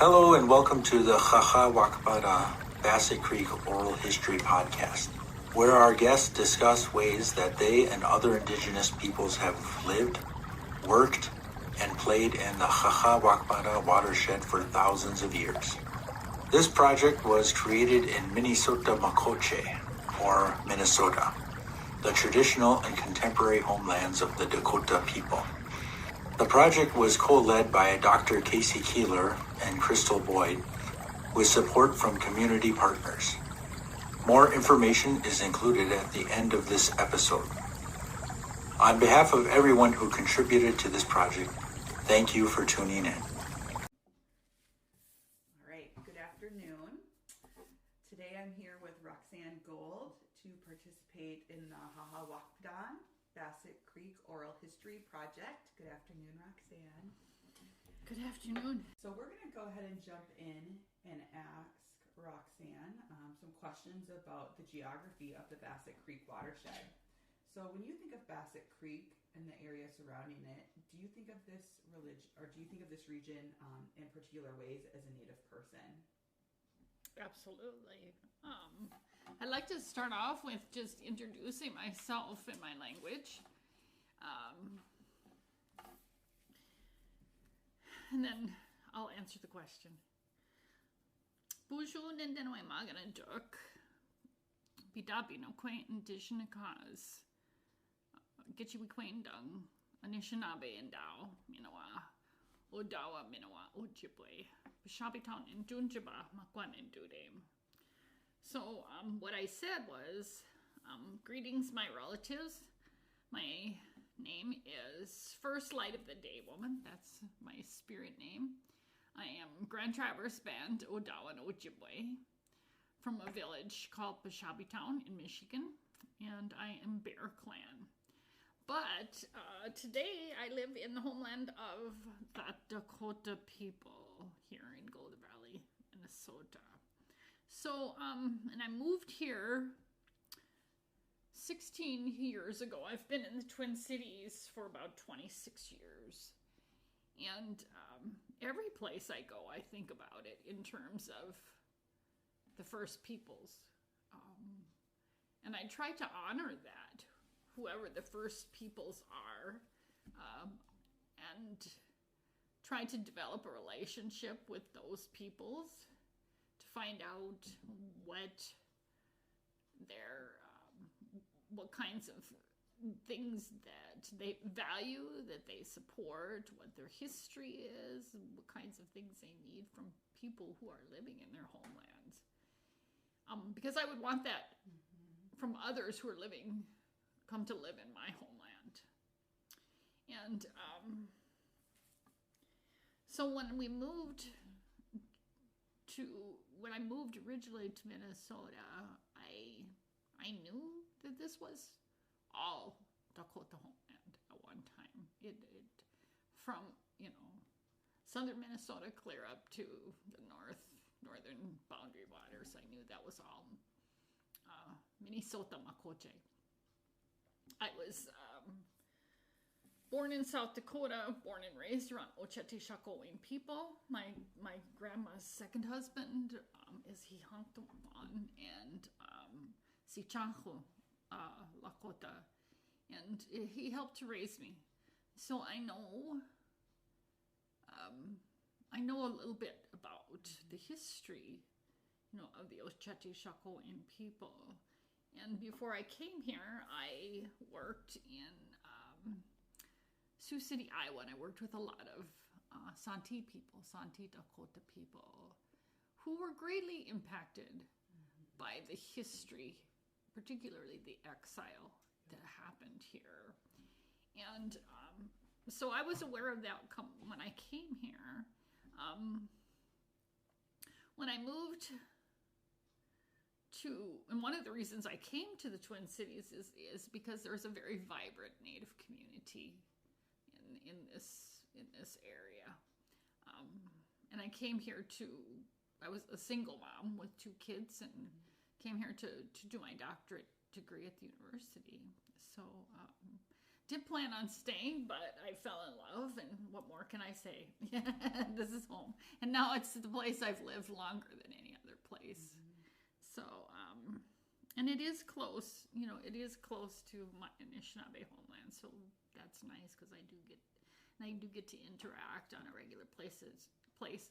Hello and welcome to the Wakpadan Bassett Creek Oral History Podcast, where our guests discuss ways that they and other Indigenous peoples have lived, worked, and played in the Wakpadan watershed for thousands of years. This project was created in Minnesota Makoce, or Minnesota, the traditional and contemporary homelands of the Dakota people. The project was co-led by Dr. Casey Keeler and Crystal Boyd, with support from community partners. More information is included at the end of this episode. On behalf of everyone who contributed to this project, thank you for tuning in. All right, good afternoon. Today I'm here with Roxanne Gould to participate in the Wakpadan Bassett Creek Oral History Project. Good afternoon, Roxanne. Good afternoon. So we're going to go ahead and jump in and ask Roxanne some questions about the geography of the Bassett Creek watershed. So when you think of Bassett Creek and the area surrounding it, do you think of this region in particular ways as a Native person? Absolutely. I'd like to start off with just introducing myself in my language. And then I'll answer the question. Buju nendeno magana duk. Bidabi no quaint indigenous cause. Get you acquainted on Anishinaabe and Dao, Minowa, Odawa, Minowa, Ojibwe, Bashabitown and Dunjaba, Makwan and Dudame. So what I said was, greetings, my relatives. My name is First Light of the Day Woman. That's my spirit name. I am Grand Traverse Band, Odawa and Ojibwe, from a village called Bashabitown in Michigan, and I am Bear Clan. But today I live in the homeland of the Dakota people here in Golden Valley, Minnesota. So, and I moved here 16 years ago. I've been in the Twin Cities for about 26 years. And every place I go, I think about it in terms of the First Peoples. And I try to honor that, whoever the First Peoples are, and try to develop a relationship with those peoples to find out what kinds of things that they value, that they support, what their history is, what kinds of things they need from people who are living in their homelands. Because I would want that from others who are come to live in my homeland. And so when I moved originally to Minnesota, I knew that this was all Dakota homeland at one time. It from, southern Minnesota clear up to the northern boundary waters. I knew that was all Minnesota Makoce. I was born in South Dakota, born and raised around Oceti-Sakowin people. My grandma's second husband is Hihantuan and Sichanhu Lakota, and he helped to raise me. So I know a little bit about the history, of the Oceti-Sakowin people. And before I came here, I worked in Sioux City, Iowa, and I worked with a lot of Santee Dakota people, who were greatly impacted by the history, particularly the exile that happened here. And so I was aware of that when I came here. When I moved and one of the reasons I came to the Twin Cities is because there's a very vibrant Native community in this area. And I came here I was a single mom with 2 kids and came here to do my doctorate degree at the university. So did plan on staying, but I fell in love, and what more can I say? This is home. And now it's the place I've lived longer than any other place. So, and it is close, it is close to my Anishinaabe homeland. So that's nice because I do get to interact on a regular basis with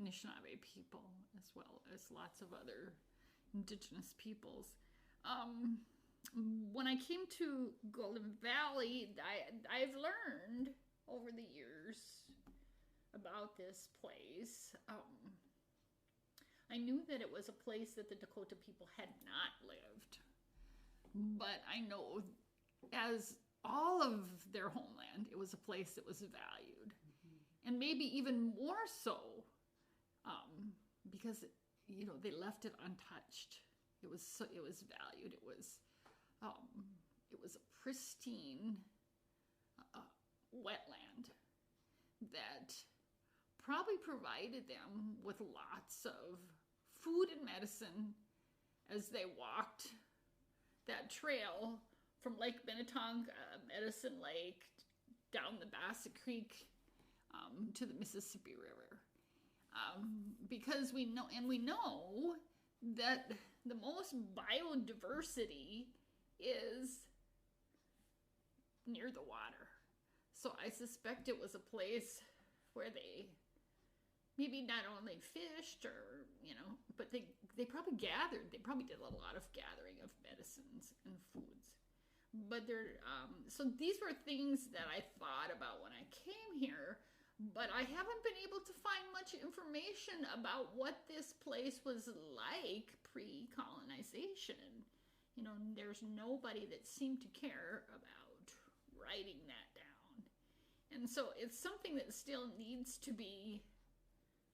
Anishinaabe people, as well as lots of other Indigenous peoples. When I came to Golden Valley, I've learned over the years about this place. I knew that it was a place that the Dakota people had not lived, but I know as all of their homeland, it was a place that was valued, and maybe even more so because they left it untouched. It was valued. It was a pristine wetland that probably provided them with lots of food and medicine as they walked that trail from Lake Minnetonka, Medicine Lake, down the Bassett Creek to the Mississippi River. Because we know that the most biodiversity is near the water. So I suspect it was a place where they maybe not only fished but they probably gathered. They probably did a lot of gathering of medicines and foods. But so these were things that I thought about when I came here, but I haven't been able to find much information about what this place was like pre-colonization. There's nobody that seemed to care about writing that down. And so it's something that still needs to be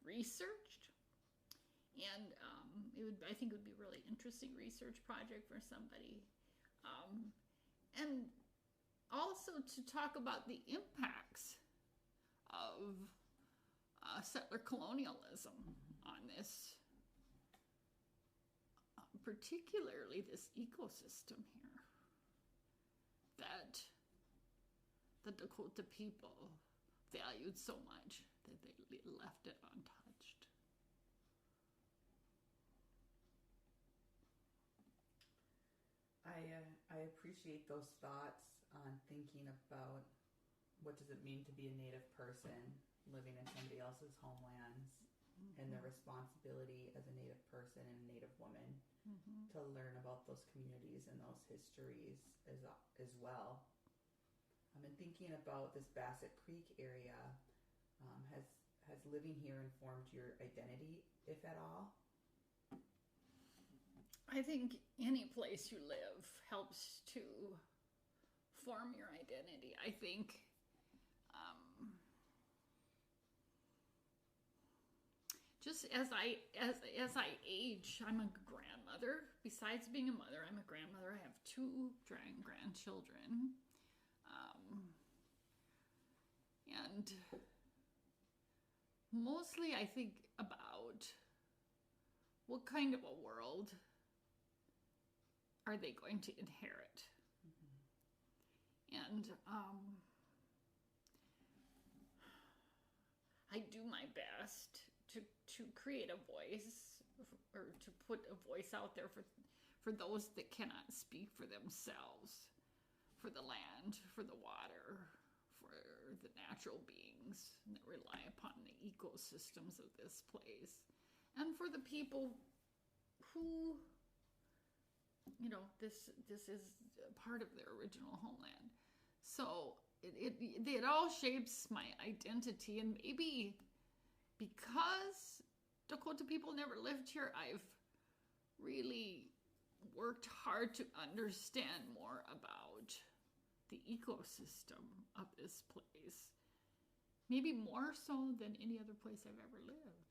researched. And I think it would be a really interesting research project for somebody. And also to talk about the impacts of settler colonialism on this, particularly this ecosystem here that the Dakota people valued so much that they left it untouched. I appreciate those thoughts on thinking about what does it mean to be a Native person living in somebody else's homelands, and the responsibility as a Native person and a Native woman to learn about those communities and those histories as well. And thinking about this Bassett Creek area, has living here informed your identity, if at all? I think any place you live helps to form your identity. I think just as I age, I'm a grandmother. Besides being a mother, I'm a grandmother. I have 2 grandchildren. And mostly I think about what kind of a world are they going to inherit? And I do my best to create a voice, or to put a voice out there for those that cannot speak for themselves, for the land, for the water, for the natural beings that rely upon the ecosystems of this place, and for the people who, this is part of their original homeland. So it all shapes my identity, and maybe because Dakota people never lived here, I've really worked hard to understand more about the ecosystem of this place. Maybe more so than any other place I've ever lived.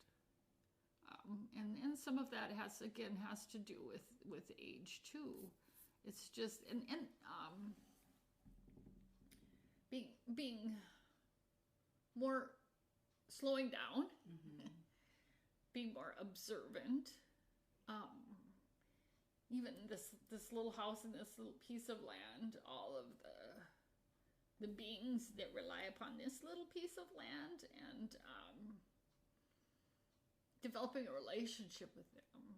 And some of that has to do with age too. It's just being more, slowing down, being more observant, even this little house and this little piece of land, all of the beings that rely upon this little piece of land, and developing a relationship with them,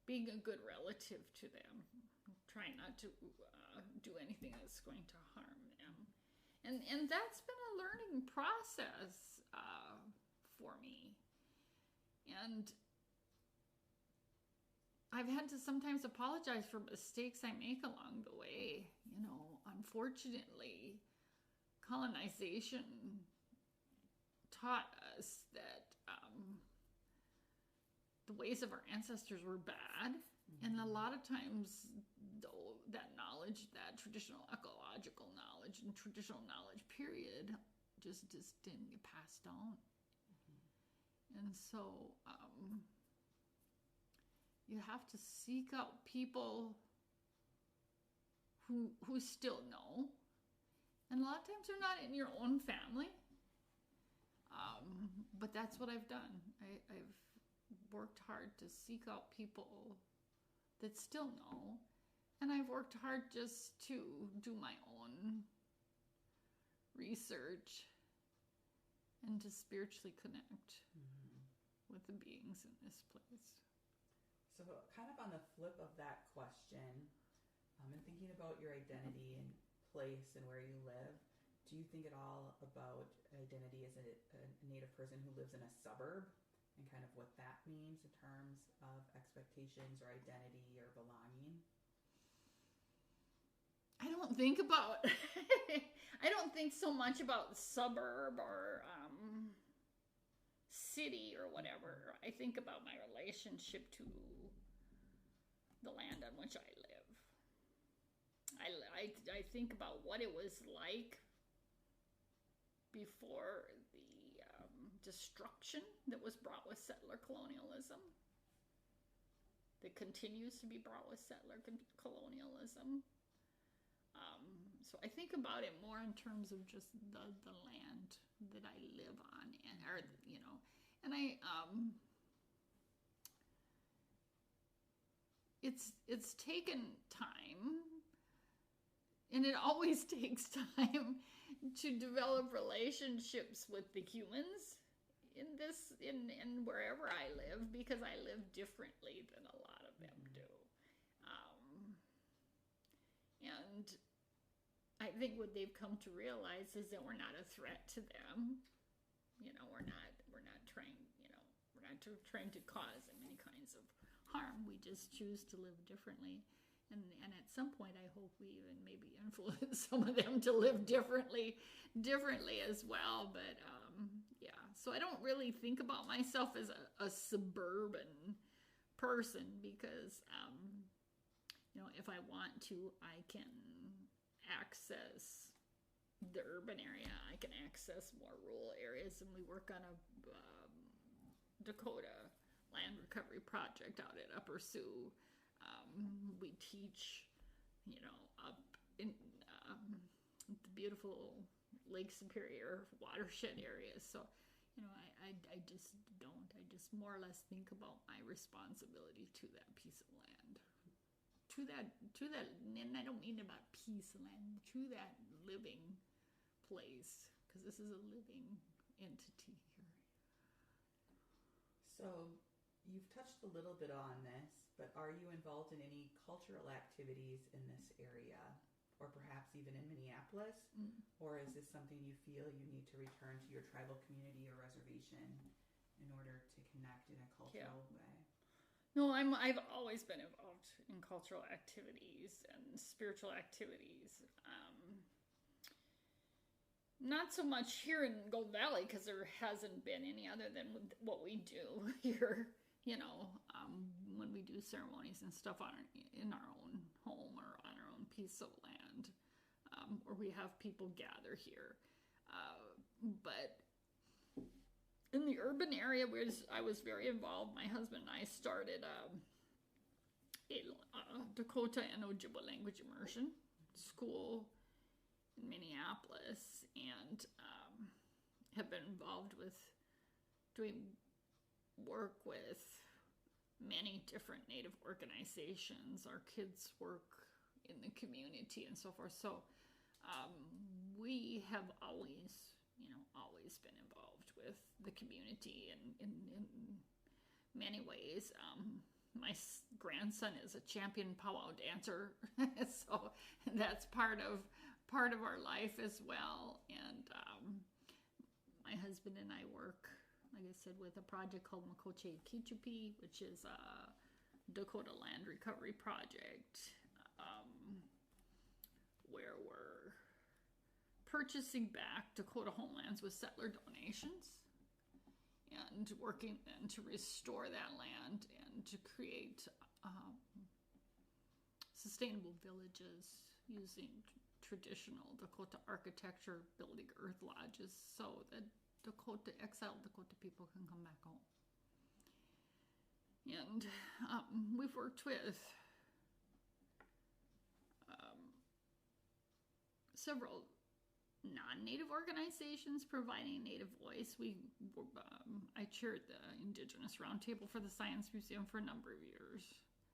being a good relative to them, trying not to do anything that's going to harm them. And that's been a learning process for me. And I've had to sometimes apologize for mistakes I make along the way. You know, unfortunately, colonization taught us that the ways of our ancestors were bad. And a lot of times, though, that knowledge, that traditional ecological knowledge and traditional knowledge period just didn't get passed on. And so you have to seek out people who still know. And a lot of times they're not in your own family. But that's what I've done. I've worked hard to seek out people that still know. And I've worked hard just to do my own research and to spiritually connect with the beings in this place. So kind of on the flip of that question, and thinking about your identity and place and where you live, do you think at all about identity as a Native person who lives in a suburb and kind of what that means in terms of expectations or identity or belonging? I don't think about I don't think so much about suburb or city or whatever. I think about my relationship to the land on which I live. I think about what it was like before the destruction that was brought with settler colonialism, that continues to be brought with settler colonialism. So I think about it more in terms of just the land that I live on, and it's taken time, and it always takes time to develop relationships with the humans in wherever I live, because I live differently than a lot of them do. And I think what they've come to realize is that we're not a threat to them. You know, we're not trying to cause them any kinds of harm. We just choose to live differently. And at some point, I hope we even maybe influence some of them to live differently as well. But yeah, so I don't really think about myself as a suburban person, because if I want to, I can access the urban area. I can access more rural areas, and we work on a Dakota land recovery project out at Upper Sioux. We teach, up in the beautiful Lake Superior watershed areas. So, I just don't. I just more or less think about my responsibility to that piece of land. To that, and I don't mean about piece of land, to that living place, because this is a living entity here. So you've touched a little bit on this, but are you involved in any cultural activities in this area, or perhaps even in Minneapolis? Or is this something you feel you need to return to your tribal community or reservation in order to connect in a cultural way? No, I've always been involved in cultural activities and spiritual activities. Not so much here in Gold Valley, because there hasn't been any other than what we do here. When we do ceremonies and stuff in our own home or on our own piece of land, or we have people gather here. But in the urban area, I was very involved. My husband and I started a Dakota and Ojibwa language immersion school in Minneapolis, and have been involved with doing work with many different Native organizations. Our kids work in the community and so forth. So we have always been involved with the community in many ways. My grandson is a champion powwow dancer, so that's part of our life as well. And my husband and I work, like I said, with a project called Makoce Ikikcupi, which is a Dakota land recovery project, where we're purchasing back Dakota homelands with settler donations and working then to restore that land and to create sustainable villages using traditional Dakota architecture, building earth lodges so that exiled Dakota people can come back home. And we've worked with several non-Native organizations providing Native voice. I chaired the Indigenous Roundtable for the Science Museum for a number of years.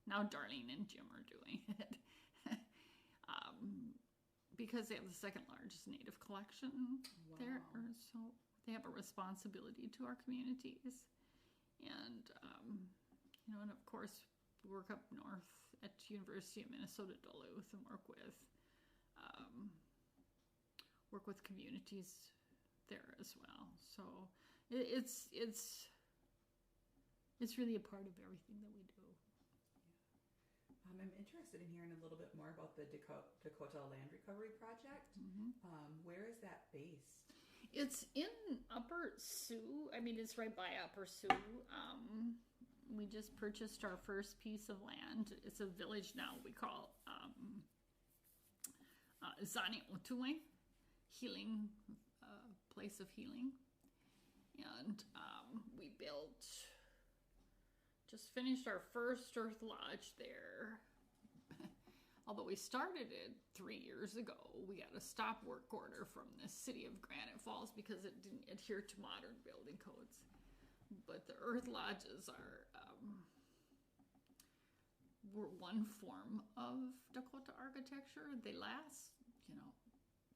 Now Darlene and Jim are doing it. Because they have the second largest Native collection there. So they have a responsibility to our communities. And, and of course, we work up north at University of Minnesota-Duluth and work with communities there as well. So it's really a part of everything that we do. I'm interested in hearing a little bit more about the Dakota Land Recovery Project. Where is that based? It's in Upper Sioux. I mean, it's right by Upper Sioux. We just purchased our first piece of land. It's a village now. We call Zani Otuwe, healing, place of healing. And we just finished our first Earth Lodge there. Although we started it 3 years ago, we got a stop work order from the city of Granite Falls because it didn't adhere to modern building codes. But the Earth Lodges were one form of Dakota architecture. They last,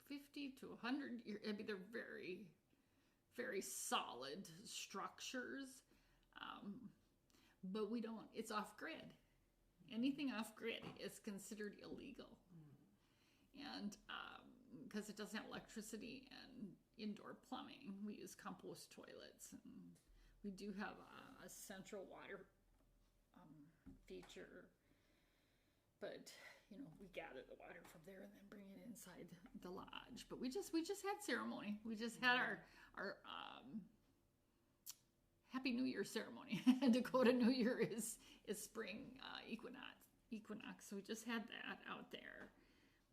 50 to 100 years. I mean, they're very, very solid structures. But it's off grid. Anything off grid is considered illegal. And because it doesn't have electricity and indoor plumbing, we use compost toilets. And we do have a central water feature. But, we gather the water from there and then bring it inside the lodge. But we just had ceremony. We just had our Happy New Year ceremony. Dakota New Year is spring equinox. So we just had that out there.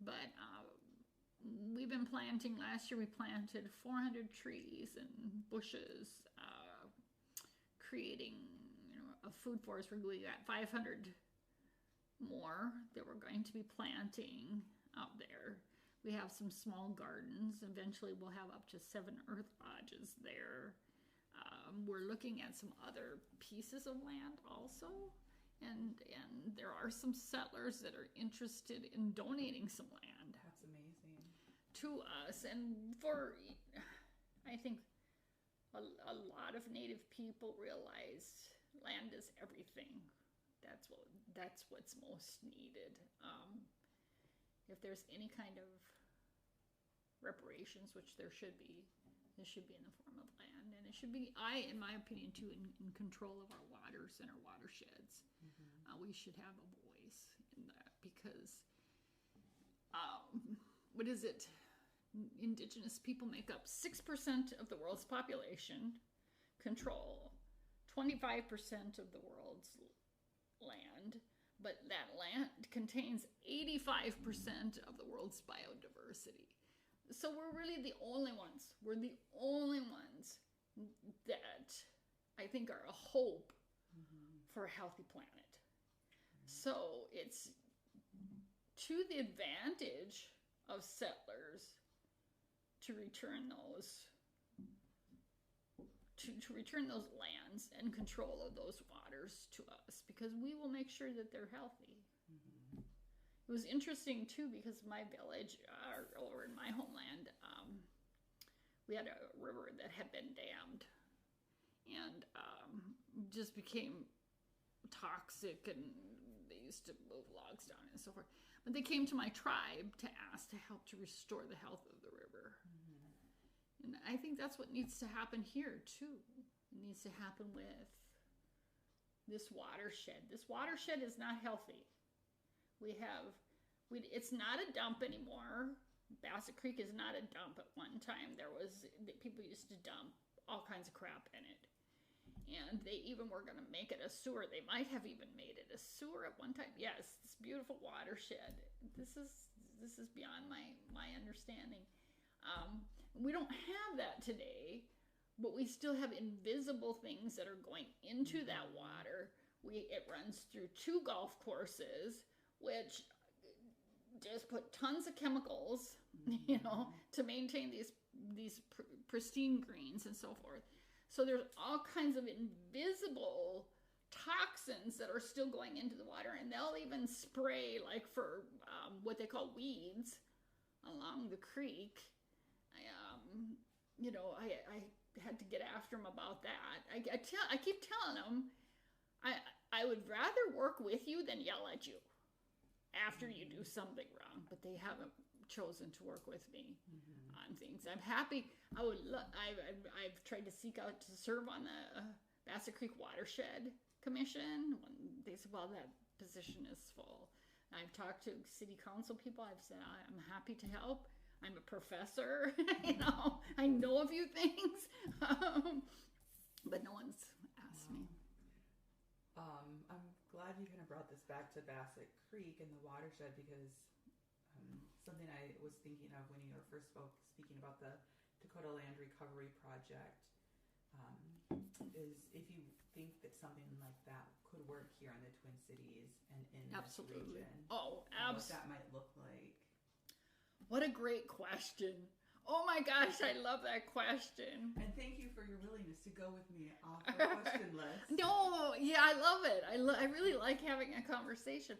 But we've been planting. Last year we planted 400 trees and bushes, creating a food forest. We got 500 more that we're going to be planting out there. We have some small gardens. Eventually we'll have up to 7 earth lodges there. We're looking at some other pieces of land also, and there are some settlers that are interested in donating some land. That's amazing. To us, and I think a lot of Native people realize land is everything. That's what's most needed. If there's any kind of reparations, which there should be, it should be in the form of land, and it should be, in my opinion, too, in control of our waters and our watersheds. We should have a voice in that because, what is it? Indigenous people make up 6% of the world's population, control 25% of the world's land, but that land contains 85% of the world's biodiversity. So we're really the only ones. We're the only ones that I think are a hope for a healthy planet. So it's to the advantage of settlers to return those to return those lands and control of those waters to us, because we will make sure that they're healthy. Mm-hmm. It was interesting too, because my village, over in my homeland, we had a river that had been dammed and just became toxic, and they used to move logs down and so forth. But they came to my tribe to ask to help to restore the health of the river. Mm-hmm. And I think that's what needs to happen here too. It needs to happen with this watershed. This watershed is not healthy. It's not a dump anymore. Bassett Creek is not a dump. At one time, people used to dump all kinds of crap in it. And they even were going to make it a sewer. They might have even made it a sewer at one time. Yes, this beautiful watershed. This is beyond my understanding. We don't have that today, but we still have invisible things that are going into that water. It runs through 2 golf courses, which just put tons of chemicals, to maintain these pristine greens and so forth. So there's all kinds of invisible toxins that are still going into the water, and they'll even spray like for what they call weeds along the creek. I had to get after them about that. I keep telling them I would rather work with you than yell at you after you do something wrong, but they haven't chosen to work with me on things. I'm happy. I've tried to seek out to serve on the Bassett Creek Watershed Commission. When they said, well, that position is full. I've talked to city council people. I've said, I'm happy to help. I'm a professor. I know a few things, but no one's asked me. I'm glad you kind of brought this back to Bassett Creek and the watershed, because something I was thinking of when you were first speaking about the Dakota Land Recovery Project is if you think that something like that could work here in the Twin Cities and in this region. Oh, absolutely. What that might look like. What a great question. Oh my gosh, I love that question. And thank you for your willingness to go with me off the question list. No, yeah, I love it. I really like having a conversation.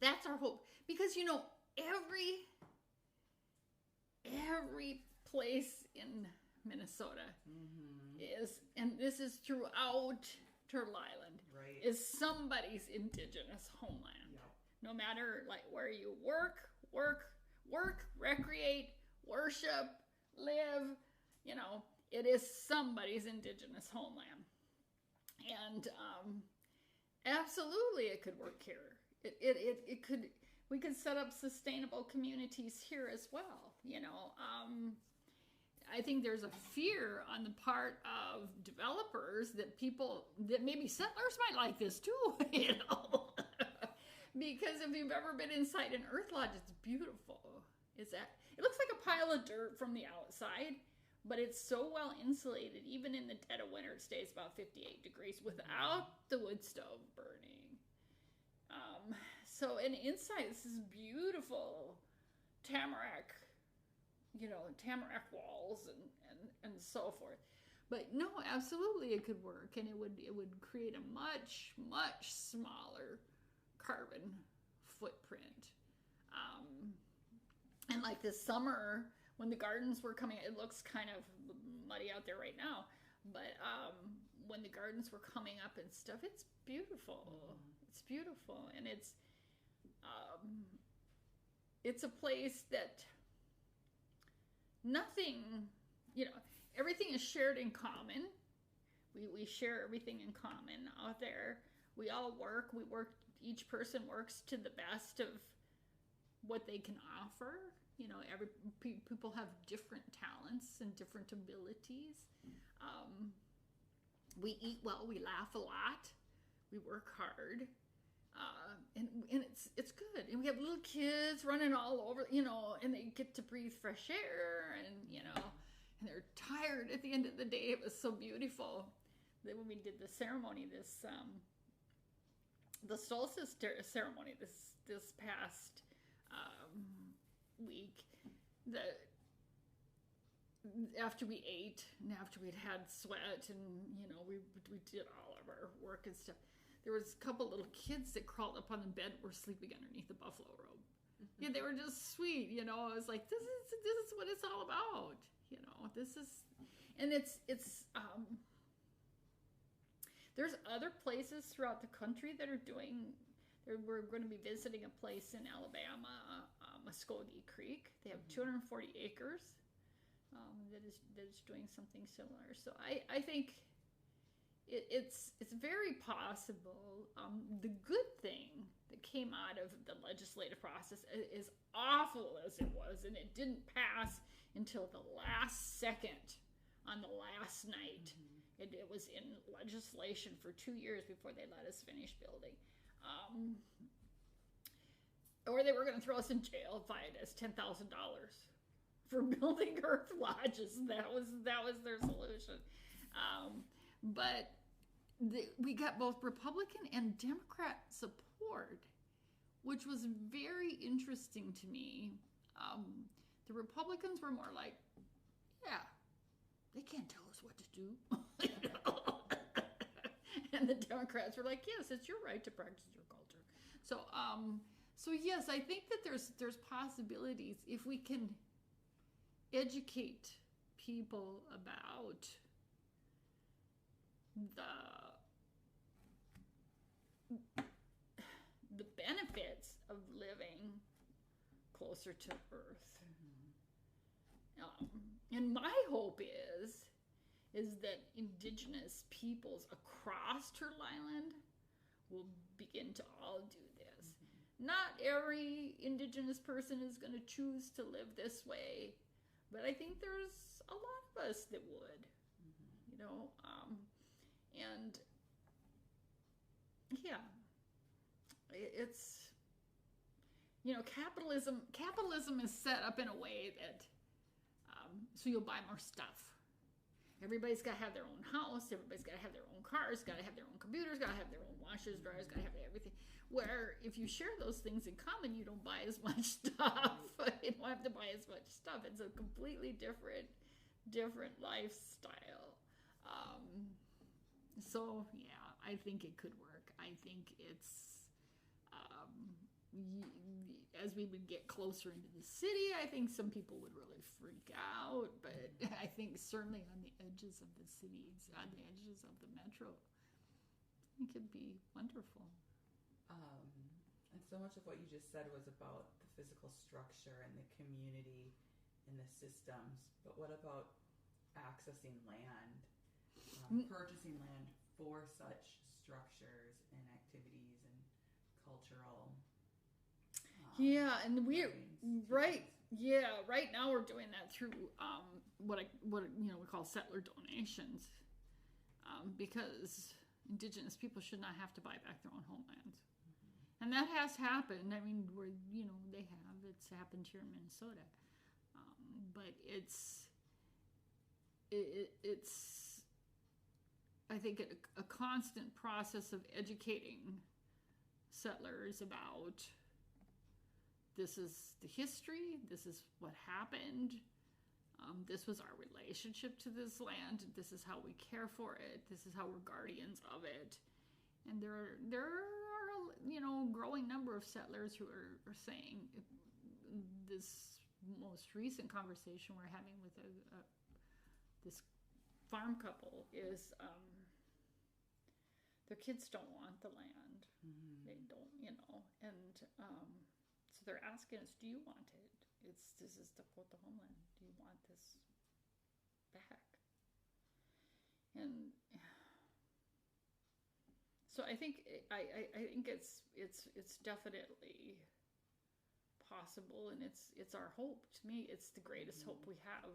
That's our hope, because every place in Minnesota is, and this is throughout Turtle Island, right, is somebody's indigenous homeland. Yep. No matter like where you work, recreate, worship, live, it is somebody's indigenous homeland. And absolutely it could work here. It could. We could set up sustainable communities here as well. I think there's a fear on the part of developers that maybe settlers might like this too, because if you've ever been inside an earth lodge, it's beautiful. It looks like a pile of dirt from the outside, but it's so well insulated. Even in the dead of winter, it stays about 58 degrees without the wood stove burning. And inside, this is beautiful tamarack walls and so forth. But no, absolutely it could work, and it would create a much, much smaller carbon footprint. And like this summer, when the gardens were coming, it looks kind of muddy out there right now, but when the gardens were coming up and stuff, it's beautiful. It's beautiful, and it's a place that everything is shared in common. We share everything in common out there. We all work. Each person works to the best of what they can offer. People have different talents and different abilities. We eat well. We laugh a lot. We work hard. And it's good. And we have little kids running all over, and they get to breathe fresh air, and and they're tired at the end of the day. It was so beautiful that when we did the ceremony, the solstice ceremony this past week, after we ate and after we'd had sweat and, you know, we did all of our work and stuff, there was a couple little kids that crawled up on the bed and were sleeping underneath the buffalo robe. Yeah, they were just sweet, you know. I was like, this is what it's all about, you know. This is, and it's there's other places throughout the country that are doing. We're going to be visiting a place in Alabama, Makoce Creek. They have 240 acres that is doing something similar. So I think it's very possible. The good thing that came out of the legislative process, as awful as it was, and it didn't pass until the last second on the last night. It was in legislation for 2 years before they let us finish building. Or they were going to throw us in jail, fine as $10,000 for building earth lodges. That was their solution. But we got both Republican and Democrat support, which was very interesting to me. The Republicans were more like, yeah, they can't tell us what to do. And the Democrats were like, yes, it's your right to practice your culture. So yes, I think that there's possibilities if we can educate people about the benefits of living closer to Earth. And my hope is that Indigenous peoples across Turtle Island will begin to all do this. Not every Indigenous person is going to choose to live this way, but I think there's a lot of us that would, you know, and yeah, it's, you know, capitalism is set up in a way that, so you'll buy more stuff. Everybody's got to have their own house. Everybody's got to have their own cars, got to have their own computers, got to have their own washers, dryers, got to have everything. Where if you share those things in common, you don't buy as much stuff. You don't have to buy as much stuff. It's a completely different lifestyle. So yeah, I think it could work. I think it's, as we would get closer into the city, I think some people would really freak out, but I think certainly on the edges of the cities, on the edges of the metro, I think it'd be wonderful. And so much of what you just said was about the physical structure and the community and the systems, but what about accessing land, purchasing land for such structures and activities and cultural right now we're doing that through what we call settler donations, because Indigenous people should not have to buy back their own homelands. And that has happened. I mean, it's happened here in Minnesota. But it's I think a constant process of educating settlers about this is the history, this is what happened, this was our relationship to this land, this is how we care for it, this is how we're guardians of it. And there are growing number of settlers who are saying, this most recent conversation we're having with this farm couple is their kids don't want the land. They don't, and so they're asking us, do you want it? This is the homeland. Do you want this back? And so I think it's definitely possible, and it's our hope. To me, it's the greatest hope we have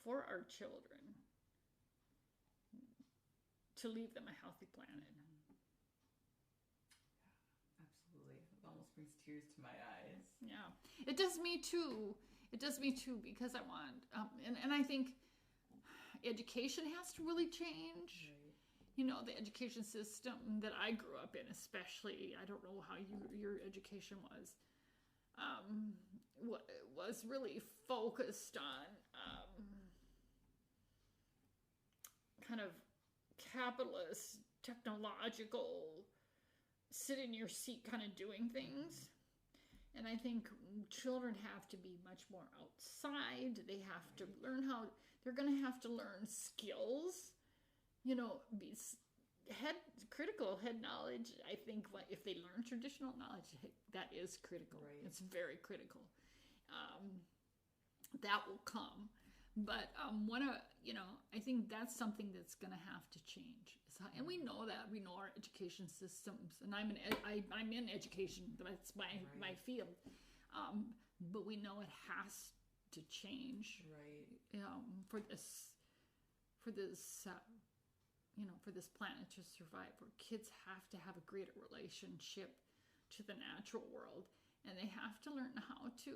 for our children, to leave them a healthy planet. Yeah, absolutely. It almost brings tears to my eyes. Yeah, it does me too. Because I want, and I think education has to really change. Right. The education system that I grew up in, especially, I don't know how your education was was really focused on kind of capitalist, technological, sit in your seat kind of doing things. And I think children have to be much more outside. They have to learn they're going to have to learn skills, critical head knowledge. I think if they learn traditional knowledge, that is critical. Right. It's very critical. That will come. But I think that's something that's going to have to change. And we know that. We know our education systems. And I'm in education. That's my field. But we know it has to change. Right. For this planet to survive, where kids have to have a greater relationship to the natural world. And they have to learn how to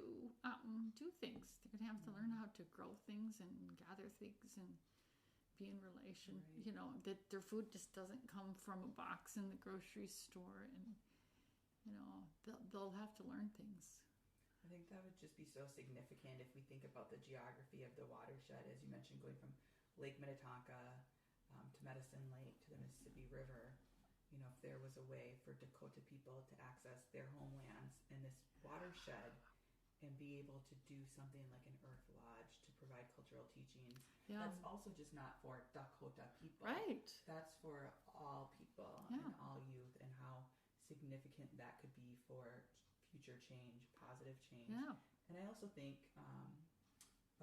do things. They're going to have to learn how to grow things and gather things and be in relation. Right. That their food just doesn't come from a box in the grocery store. And, they'll have to learn things. I think that would just be so significant if we think about the geography of the watershed, as you mentioned, going from Lake Minnetonka to Medicine Lake to the Mississippi River. If there was a way for Dakota people to access their homelands in this watershed and be able to do something like an Earth Lodge to provide cultural teachings, that's also just not for Dakota people. Right. That's for all people and all youth, and how significant that could be for future change, positive change. Yeah. And I also think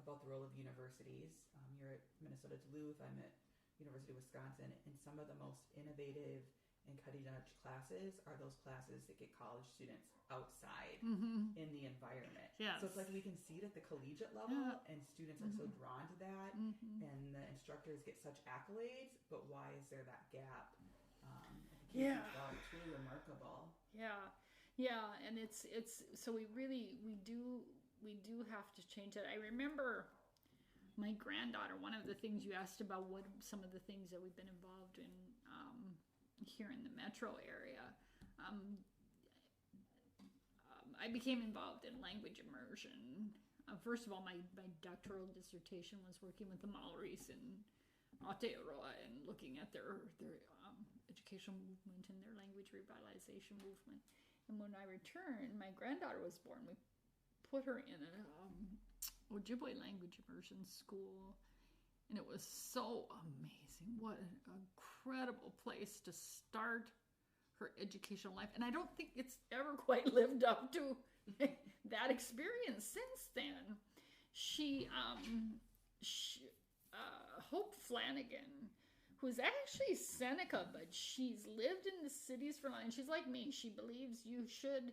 about the role of universities. You're at Minnesota-Duluth, I'm at University of Wisconsin, and some of the most innovative and cutting-edge classes are those classes that get college students outside in the environment. Yes. So it's like we can see it at the collegiate level, and students are so drawn to that, and the instructors get such accolades, but why is there that gap? It's truly remarkable. Yeah, and it's so we do have to change it. I remember my granddaughter, one of the things you asked about, what some of the things that we've been involved in here in the metro area. I became involved in language immersion. First of all, my doctoral dissertation was working with the Maoris in Aotearoa and looking at their educational movement and their language revitalization movement. And when I returned, my granddaughter was born. We put her in an Ojibwe language immersion school, and it was so amazing. What an incredible place to start her educational life. And I don't think it's ever quite lived up to that experience since then. Hope Flanagan, who's actually Seneca, but she's lived in the cities for long, and she's like me. She believes you should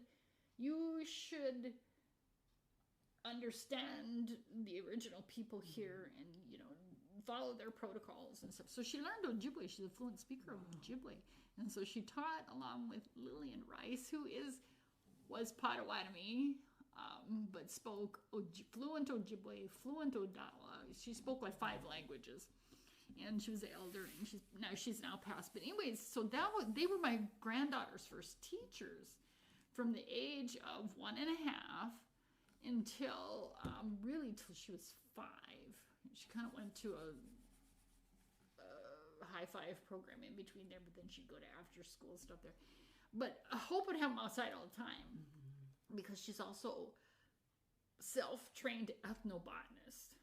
understand the original people here and, follow their protocols and stuff. So she learned Ojibwe. She's a fluent speaker of Ojibwe. And so she taught along with Lillian Rice, who was Potawatomi, but spoke fluent Ojibwe, fluent Odawa. She spoke like 5 languages. And she was an elder, and she's now passed. But anyways, so they were my granddaughter's first teachers from the age of 1.5 until till she was 5. She kind of went to a high five program in between there, but then she'd go to after school stuff there. But Hope would have them outside all the time because she's also self-trained ethnobotanist.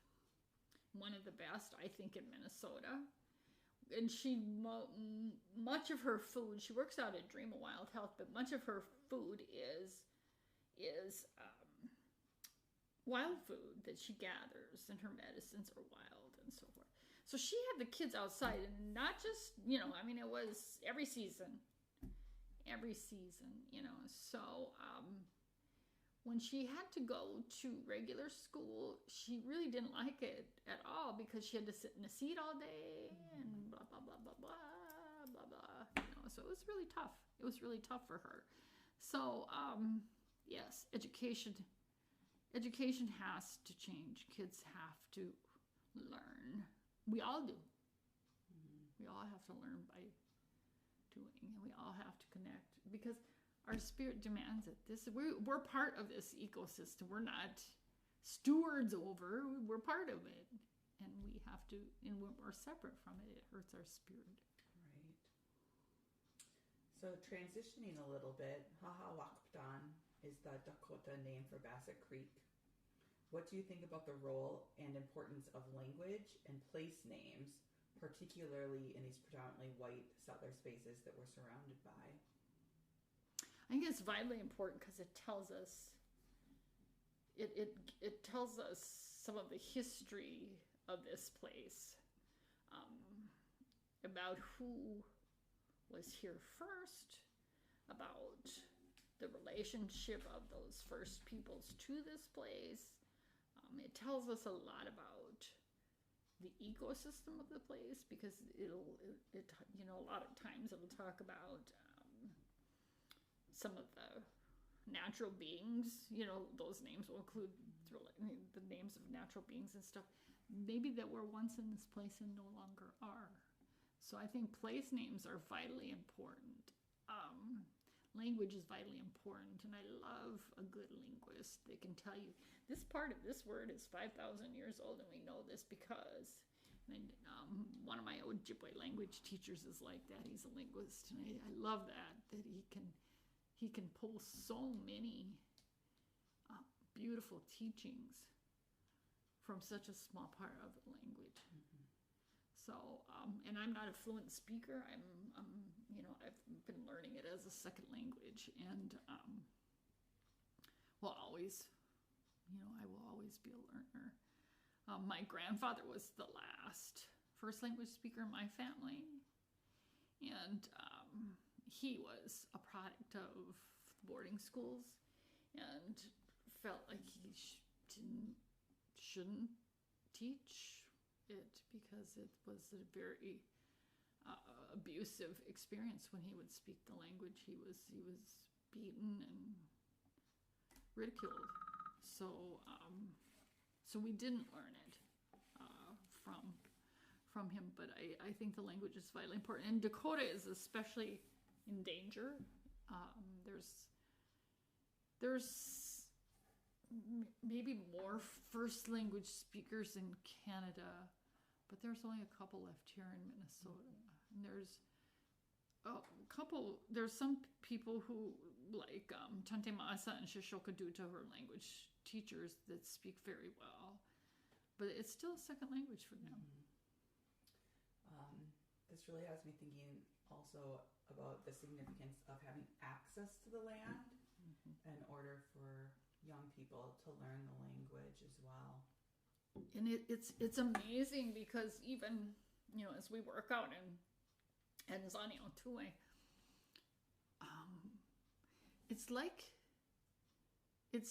One of the best, I think, in Minnesota. And much of her food, she works out at Dream of Wild Health, but much of her food is wild food that she gathers, and her medicines are wild and so forth. So she had the kids outside, and not just, it was every season, So when she had to go to regular school, she really didn't like it at all because she had to sit in a seat all day and blah, blah, blah, blah, blah, blah, blah. So it was really tough. It was really tough for her. So, yes, education has to change. Kids have to learn. We all do. We all have to learn by doing, and we all have to connect because our spirit demands it. We're part of this ecosystem. We're not stewards over. We're part of it. And we have to, and when we're separate from it, it hurts our spirit. Right. So transitioning a little bit, Wakpadan is the Dakota name for Bassett Creek. What do you think about the role and importance of language and place names, particularly in these predominantly white settler spaces that we're surrounded by? I think it's vitally important because it tells us it tells us some of the history of this place, about who was here first, about the relationship of those first peoples to this place. It tells us a lot about the ecosystem of the place, because it a lot of times it'll talk about some of the natural beings. Those names will include the names of natural beings and stuff, maybe that were once in this place and no longer are. So I think place names are vitally important. Language is vitally important, and I love a good linguist that can tell you this part of this word is 5,000 years old, and we know this because. And one of my Ojibwe language teachers is like that. He's a linguist, and I love that he can pull so many beautiful teachings from such a small part of the language. Mm-hmm. So, and I'm not a fluent speaker. I've been learning it as a second language, and I will always be a learner. My grandfather was the last first language speaker in my family, and he was a product of boarding schools and felt like he shouldn't teach it because it was a very abusive experience when he would speak the language. He was beaten and ridiculed. So we didn't learn it from him. But I think the language is vitally important. And Dakota is especially in danger. There's maybe more first language speakers in Canada, but there's only a couple left here in Minnesota. And there's some people who, like Tante Masa and Shishokadutta, her language teachers that speak very well, but it's still a second language for them. This really has me thinking also about the significance of having access to the land in order for young people to learn the language as well. And it's amazing because even, as we work out in Zanio Tue, it's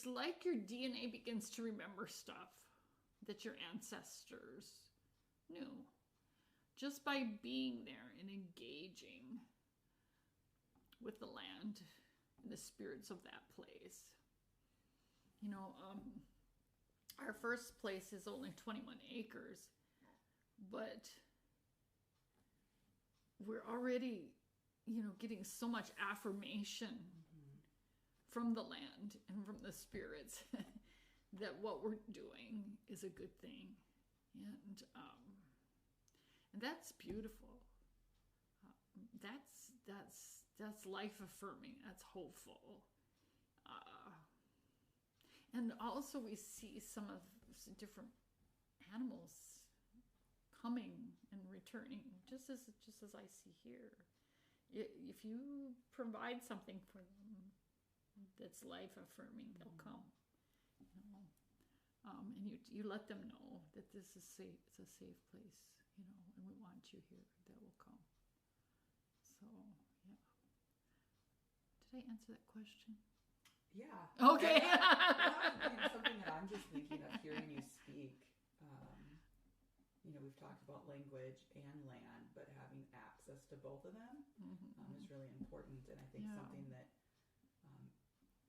like your DNA begins to remember stuff that your ancestors knew just by being there and engaging with the land and the spirits of that place. Our first place is only 21 acres, but we're already, getting so much affirmation from the land and from the spirits that what we're doing is a good thing. And that's beautiful. That's life affirming. That's hopeful. And also we see some of different animals coming and returning, just as I see here. If you provide something for them that's life affirming, they'll come. And you let them know that this is safe. It's a safe place, and we want you here. That will come. So yeah. Did I answer that question? Yeah. Okay. Something that I'm just thinking of hearing you speak. We've talked about language and land, but having access to both of them is really important, and I think something that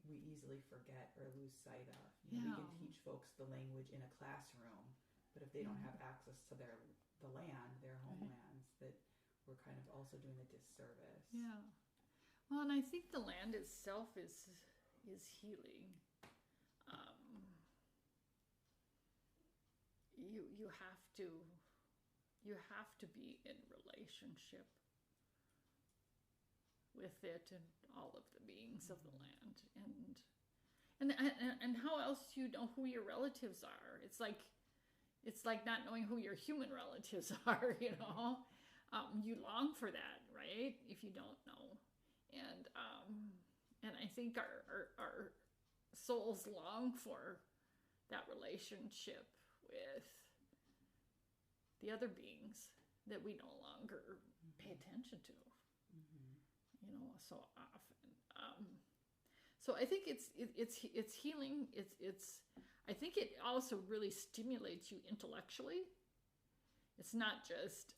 we easily forget or lose sight of. We can teach folks the language in a classroom, but if they don't have access to the land, their homelands, that we're kind of also doing a disservice. Yeah. Well, and I think the land itself is healing. have to be in relationship with it and all of the beings of the land, and how else do you know who your relatives are? It's like not knowing who your human relatives are, you know. You long for that, right? If you don't know, and I think our souls long for that relationship with the other beings that we no longer pay attention to, you know, so often. So I think it's healing. I think it also really stimulates you intellectually. It's not just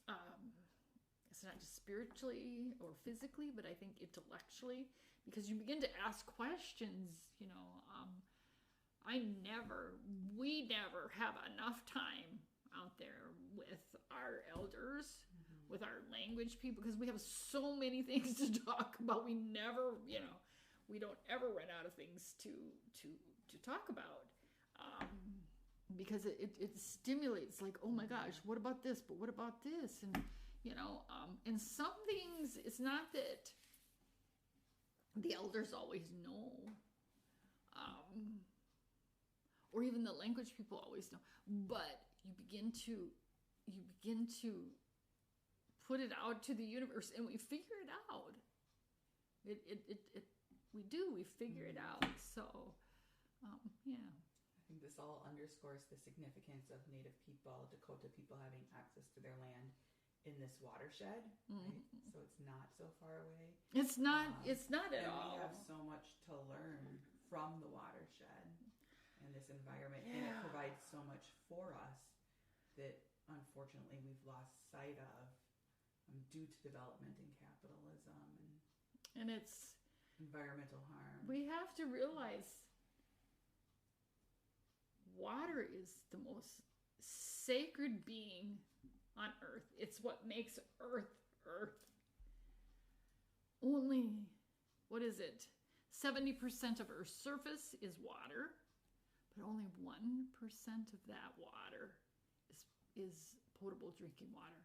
spiritually or physically, but I think intellectually, because you begin to ask questions. You know, we never have enough time out there with our elders, with our language people, because we have so many things to talk about. We never, you know, we don't ever run out of things to talk about, because it stimulates, like, oh my gosh, what about this? But what about this? And you know, and some things, it's not that the elders always know, or even the language people always know, but you begin to put it out to the universe, and we figure it out. We figure it out. So, yeah. I think this all underscores the significance of Native people, Dakota people, having access to their land in this watershed, right? So it's not so far away. It's not at all. We have so much to learn from the watershed and this environment, and it provides so much for us that unfortunately we've lost sight of due to development and capitalism and it's environmental harm. We have to realize water is the most sacred being on earth. It's what makes earth earth. Only, what is it? 70% of Earth's surface is water, but only 1% of that water is potable drinking water.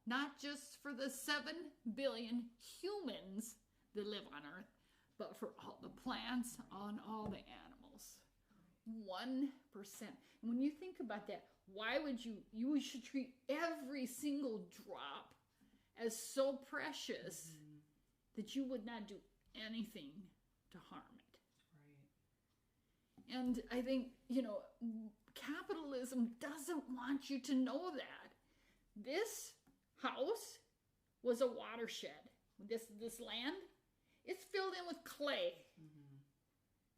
Wow. Not just for the 7 billion humans that live on Earth, but for all the plants, on all the animals. 1%. And when you think about that, why would you should treat every single drop as so precious that you would not do anything to harm it. Right. And I think, you know, capitalism doesn't want you to know that. This house was a watershed. This land, it's filled in with clay.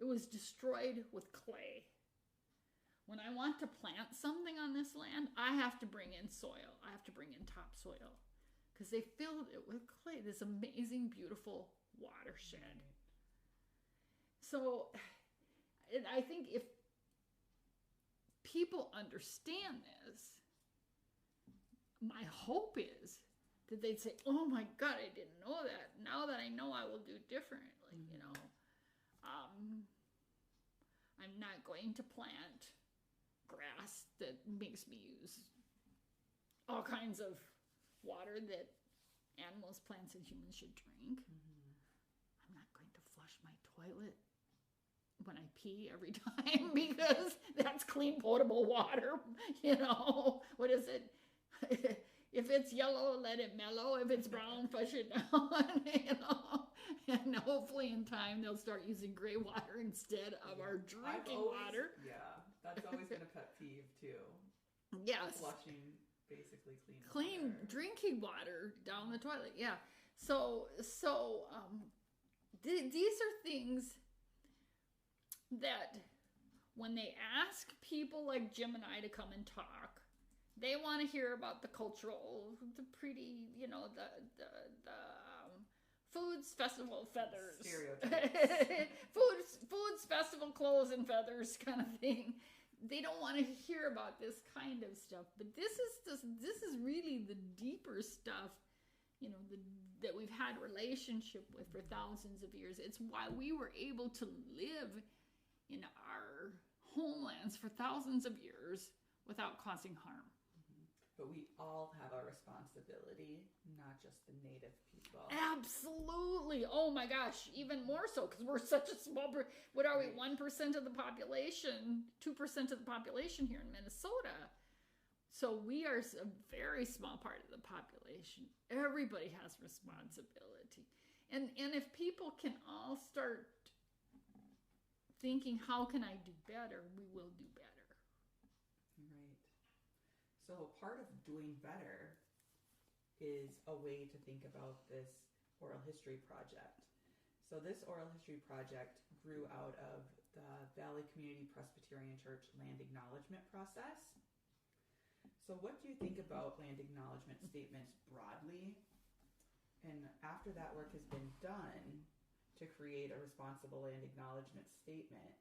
It was destroyed with clay. When I want to plant something on this land, I have to bring in soil. I have to bring in topsoil, because they filled it with clay, this amazing, beautiful watershed. So, and I think if people understand this, my hope is that they'd say, oh my God, I didn't know that. Now that I know, I will do differently, you know. I'm not going to plant grass that makes me use all kinds of water that animals, plants, and humans should drink. I'm not going to flush my toilet when I pee every time, because that's clean, potable water. You know, what is it? If it's yellow, let it mellow. If it's brown, flush it down. You know, and hopefully in time they'll start using gray water instead of our drinking water. Yeah, that's always been a pet peeve too. Yes, flushing basically clean water. Drinking water down the toilet. Yeah. So these are things that when they ask people like Jim and I to come and talk, they want to hear about the cultural, the pretty, you know, the foods, festival, feathers. Stereotypes. foods, festival, clothes, and feathers kind of thing. They don't want to hear about this kind of stuff. But this is really the deeper stuff, you know, that we've had relationship with for thousands of years. It's why we were able to live in our homelands for thousands of years without causing harm. But we all have a responsibility, not just the native people. Absolutely. Oh my gosh, even more so because we're such a small. What are we? 1% of the population, 2% of the population here in Minnesota. So we are a very small part of the population. Everybody has responsibility, and if people can all start thinking, how can I do better? We will do better. Right. So part of doing better is a way to think about this oral history project. So this oral history project grew out of the Valley Community Presbyterian Church land acknowledgement process. So what do you think about land acknowledgement statements broadly? And after that work has been done to create a responsible land acknowledgement statement,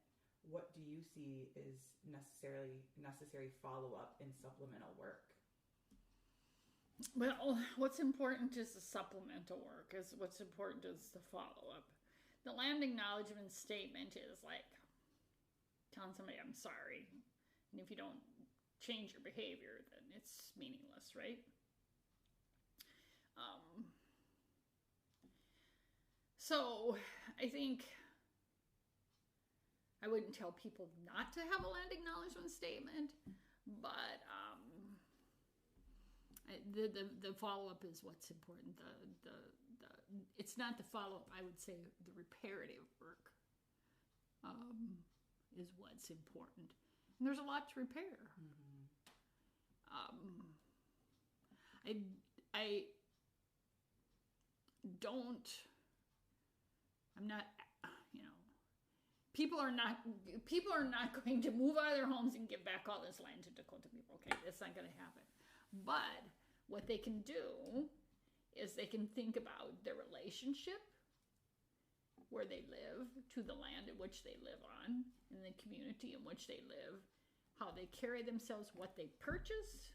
what do you see is necessary follow-up and supplemental work? Well, what's important is the supplemental work. What's important is the follow-up. The land acknowledgement statement is like telling somebody, I'm sorry. And if you don't change your behavior, then it's meaningless, right? So I think I wouldn't tell people not to have a land acknowledgement statement, but the follow-up is what's important. It's not the follow-up, I would say the reparative work is what's important. And there's a lot to repair. People are not going to move out of their homes and give back all this land to Dakota people. Okay, that's not going to happen. But what they can do is they can think about their relationship where they live to the land in which they live on, in the community in which they live, how they carry themselves, what they purchase,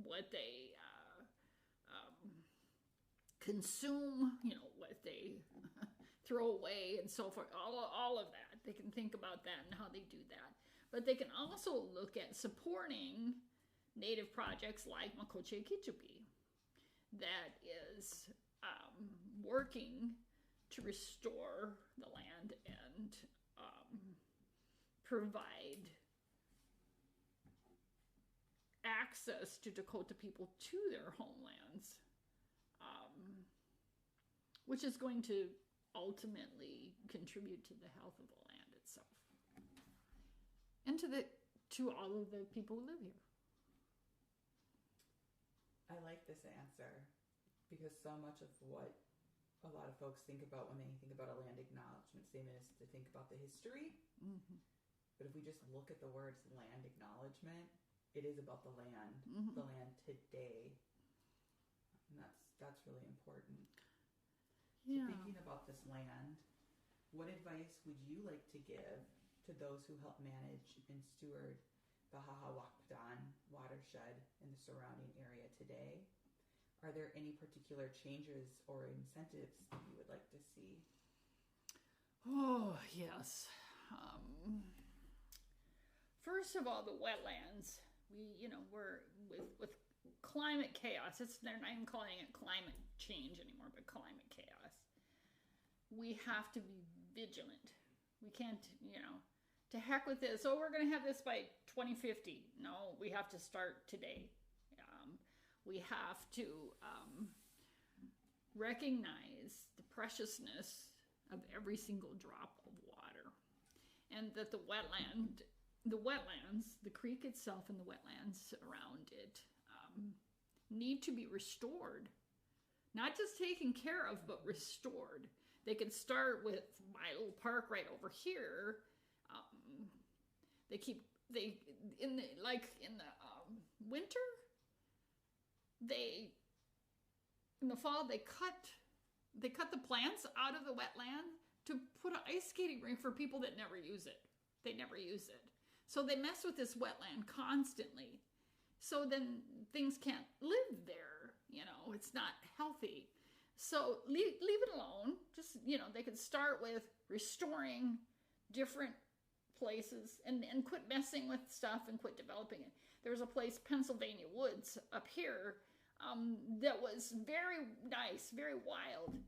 what they consume, what they throw away and so forth, all of that. They can think about that and how they do that. But they can also look at supporting native projects like Makoce Ikikcupi that is working to restore the land and provide access to Dakota people to their homelands, which is going to ultimately contribute to the health of the land itself and to all of the people who live here. I like this answer because so much of what a lot of folks think about when they think about a land acknowledgement statement is to think about the history. Mm-hmm. But if we just look at the words land acknowledgement, it is about the land, Mm-hmm. the land today. And that's really important. Yeah. So thinking about this land, what advice would you like to give to those who help manage and steward the Wakpadan watershed in the surrounding area today? Are there any particular changes or incentives that you would like to see? Oh, yes. First of all, the wetlands. We're with climate chaos. They're not even calling it climate change anymore, but climate chaos. We have to be vigilant. We can't, to heck with this. Oh, we're going to have this by 2050. No, we have to start today. We have to recognize the preciousness of every single drop of water, and that the wetlands, the creek itself and the wetlands around it need to be restored. Not just taken care of, but restored. They can start with my little park right over here. In the winter, in the fall they cut the plants out of the wetland to put an ice skating rink for people that never use it. They never use it. So they mess with this wetland constantly. So then things can't live there. It's not healthy. So leave it alone. Just, they could start with restoring different places and quit messing with stuff and quit developing it. There was a place, Pennsylvania Woods, up here, that was very nice, very wild.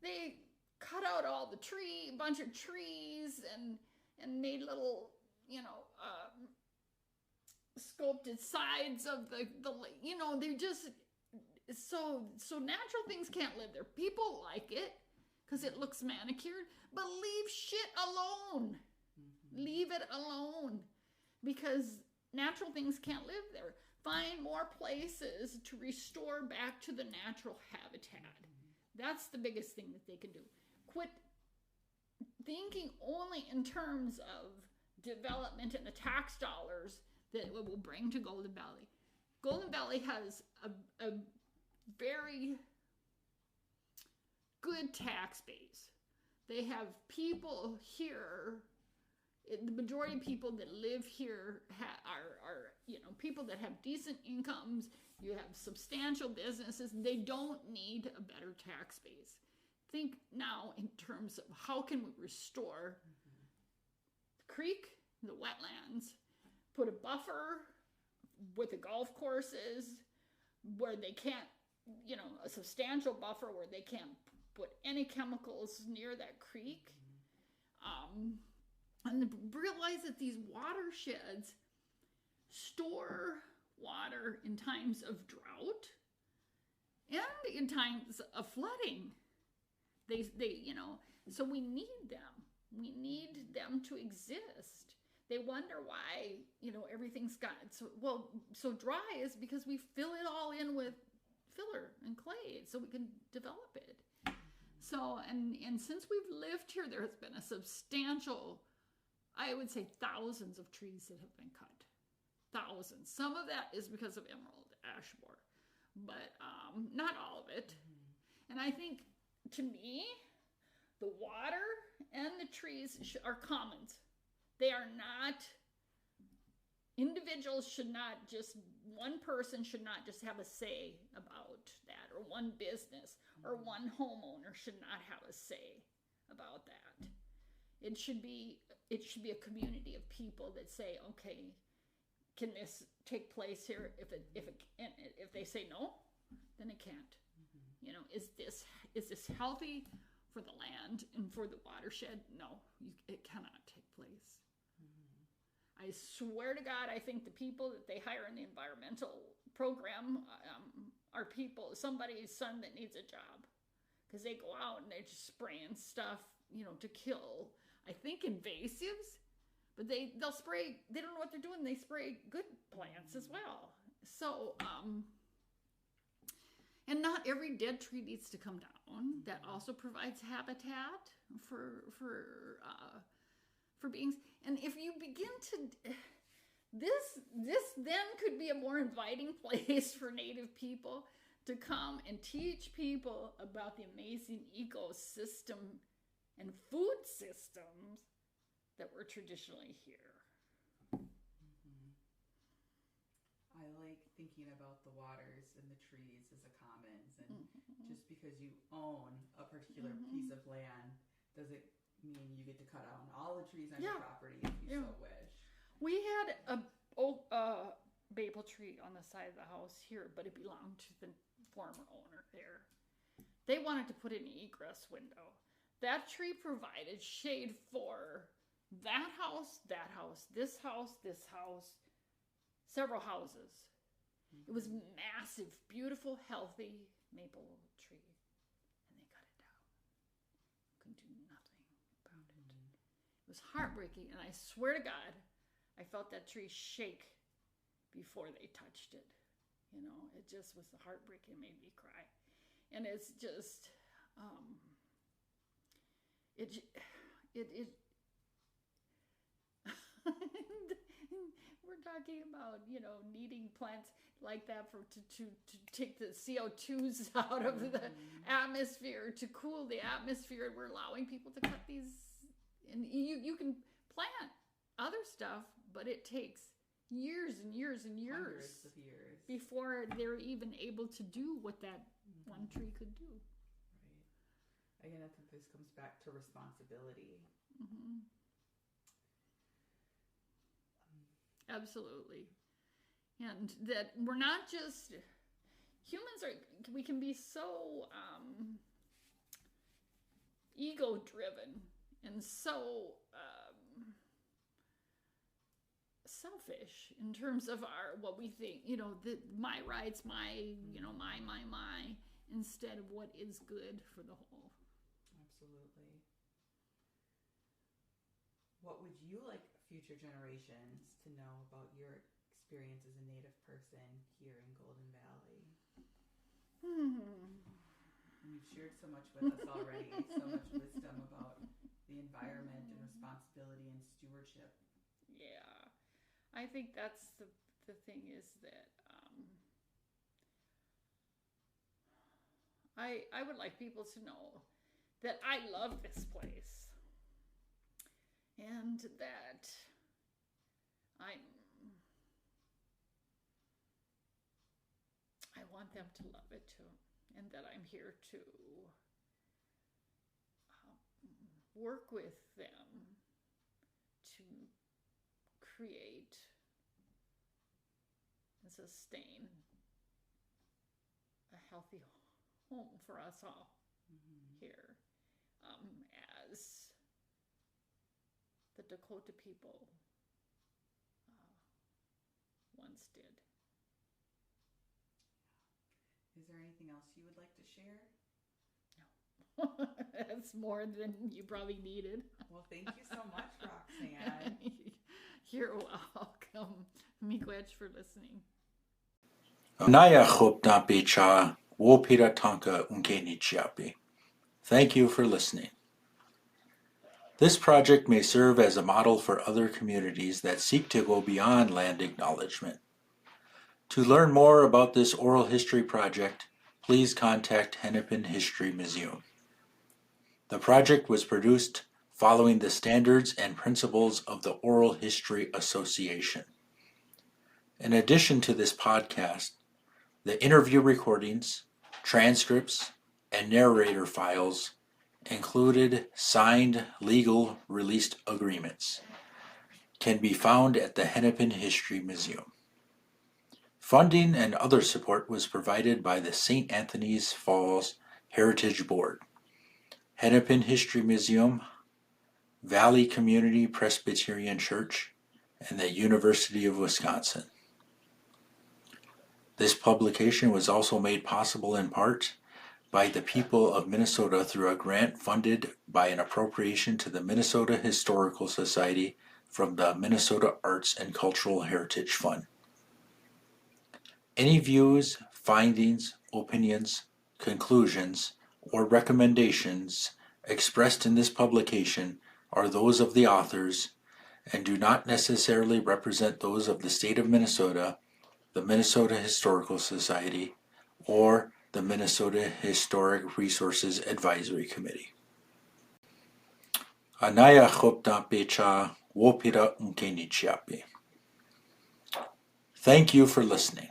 They cut out all the bunch of trees and made little, sculpted sides of the they're just, so natural things can't live there. People like it because it looks manicured, but leave shit alone. Leave it alone, because natural things can't live there. Find more places to restore back to the natural habitat. That's the biggest thing that they can do. Quit thinking only in terms of development and the tax dollars that it will bring to Golden Valley. Golden Valley has a very good tax base. They have people here. The majority of people that live here are people that have decent incomes. You have substantial businesses. They don't need a better tax base. Think now in terms of how can we restore the creek, the wetlands, put a buffer with the golf courses where they can't, a substantial buffer where they can't put any chemicals near that creek. And realize that these watersheds store water in times of drought and in times of flooding. They so we need them. We need them to exist. They wonder why, everything's got so dry is because we fill it all in with filler and clay so we can develop it. So, and since we've lived here, there has been a substantial, I would say thousands of trees that have been cut. Thousands. Some of that is because of emerald ash borer, but not all of it. And I think, to me, the water and the trees are commons. They are not, individuals should not just, one person should not just have a say about that, or one business, or one homeowner should not have a say about that. It should be a community of people that say, okay, can this take place here? If they say no, then it can't. Is this healthy for the land and for the watershed? No, it cannot take place. I swear to God, I think the people that they hire in the environmental program are people, somebody's son that needs a job, because they go out and they're just spraying stuff, to kill, I think, invasives, but they'll spray, they don't know what they're doing, they spray good plants as well. So, and not every dead tree needs to come down. That also provides habitat for beings. And if you begin to, this then could be a more inviting place for Native people to come and teach people about the amazing ecosystem and food systems that were traditionally here. I like thinking about the waters and the trees as a commons, and just because you own a particular piece of land doesn't mean you get to cut down all the trees on your property if you so wish. We had a maple tree on the side of the house here, but it belonged to the former owner there. They wanted to put in an egress window. That tree provided shade for that house, this house, several houses. It was massive, beautiful, healthy maple tree. And they cut it down. Couldn't do nothing about it. It was heartbreaking, and I swear to God, I felt that tree shake before they touched it. It just was heartbreaking. It made me cry. And it's just, we're talking about, needing plants like that to take the CO2s out of the atmosphere, to cool the atmosphere. We're allowing people to cut these, and you can plant other stuff, but it takes years and years and years, hundreds of years, before they're even able to do what that one tree could do. Right. Again, I think this comes back to responsibility. Absolutely. And that we're not just, humans we can be so ego-driven and so selfish in terms of what we think, my rights, my, my, instead of what is good for the whole. Absolutely. What would you like future generations to know about your experience as a Native person here in Golden Valley? You've shared so much with us already, so much wisdom about the environment and responsibility and stewardship. Yeah, I think that's the thing is that I would like people to know that I love this place and that I want them to love it too, and that I'm here to work with them to create and sustain a healthy home for us all here, as the Dakota people once did. Is there anything else you would like to share? No. That's more than you probably needed. Well, thank you so much, Roxanne. You're welcome. Miigwech for listening. Naya chopna becha wopira tanka unkenichiapi. Thank you for listening. This project may serve as a model for other communities that seek to go beyond land acknowledgement. To learn more about this oral history project, please contact Hennepin History Museum. The project was produced following the standards and principles of the Oral History Association. In addition to this podcast, the interview recordings, transcripts, and narrator files included signed legal released agreements can be found at the Hennepin History Museum. Funding and other support was provided by the St. Anthony's Falls Heritage Board, Hennepin History Museum, Valley Community Presbyterian Church, and the University of Wisconsin. This publication was also made possible in part by the people of Minnesota through a grant funded by an appropriation to the Minnesota Historical Society from the Minnesota Arts and Cultural Heritage Fund. Any views, findings, opinions, conclusions, or recommendations expressed in this publication are those of the authors and do not necessarily represent those of the state of Minnesota, the Minnesota Historical Society, or the Minnesota Historic Resources Advisory Committee. Anaya chopna pecha wopira unkenichiapi. Thank you for listening.